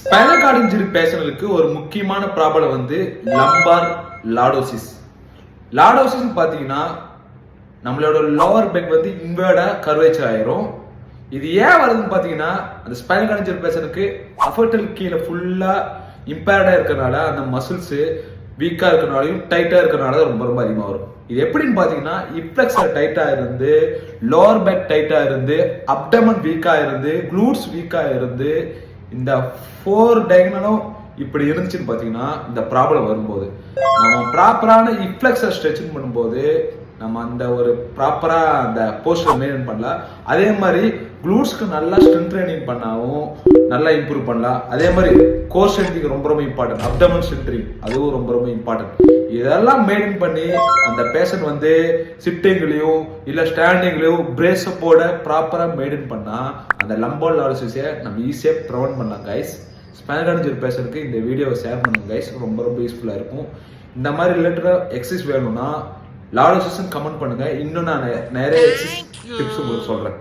Spinal cord injury பேஷண்ட்களுக்கு ஒரு முக்கியமான problem வந்து லம்பார் லார்டோசிஸ். லார்டோசிஸ் பார்த்தீங்கன்னா நம்மளோட லோவர் பேக் வந்து இன்வர்டா கர்வேச்சர் ஆயிரும். இது ஏன் வருதுன்னு பார்த்தீங்கன்னா அந்த ஸ்பைனல் கார்டு இன்ஜுரி பேஷண்ட்க்கு அஃபர்டல் கீழே ஃபுல்லா இம்பேர்டா இருக்கிறனால அந்த மசில்ஸ் வீக்கா இருக்கிறனாலையும் டைட்டா இருக்கிறனால ரொம்ப ரொம்ப அதிகமாக வரும். இது எப்படின்னு பார்த்தீங்கன்னா இப்ளெக்ஸர் டைட்டா இருந்து, லோவர் பேக் டைட்டா இருந்து, அப்டமன் வீக்கா இருந்து, குளூட்ஸ் வீக்கா இருந்து, இந்த 4 டயகனலும் இப்படி இருந்துச்சுன்னு பார்த்தீங்கன்னா இந்த ப்ராப்ளம் வரும்போது நம்ம ப்ராப்பரான இப்ளெக்ஸர் ஸ்ட்ரெச்சிங் பண்ணும்போது நம்ம அந்த ஒரு ப்ராப்பரா அந்த போஸ்டர் மெயின்டைன் பண்ணலாம். அதே மாதிரி குளூட்ஸ்க்கு நல்லா ஸ்ட்ரென்த் ட்ரைனிங் பண்ணாவும் நல்லா இம்ப்ரூவ் பண்ணலாம். அதே மாதிரி கோர் ஸ்ட்ரென்த்திங் ரொம்ப ரொம்ப இம்பார்ட்டன்ட், அப்டமன் ஸ்ட்ரென்த்னிங் அதுவும் ரொம்ப ரொம்ப இம்பார்ட்டன்ட். இதெல்லாம் மெயின்டைன் பண்ணி அந்த பேஷண்ட் வந்து சிட்டிங்லையும் இல்லை ஸ்டாண்டிங்லையும் பிரேஸப்போட ப்ராப்பரா மெயின்டைன் பண்ணா அந்த லம்பார் லார்டோசிஸை நம்ம ஈஸியாக ப்ரிவென்ட் பண்ணலாம் கைஸ். ஸ்பைனல் கார்டு இன்ஜுரி பேஷண்ட்க்கு இந்த வீடியோவை ஷேர் பண்ணுங்க கைஸ், ரொம்ப ரொம்ப யூஸ்ஃபுல்லாக இருக்கும். இந்த மாதிரி ரிலேட்டடாக எக்ஸசைஸ் வேணும்னா லார்டோசிஸ் கமெண்ட் பண்ணுங்க. இன்னும் நான் நிறைய எக்ஸசைஸ் டிப்ஸ் உங்களுக்கு சொல்றேன்.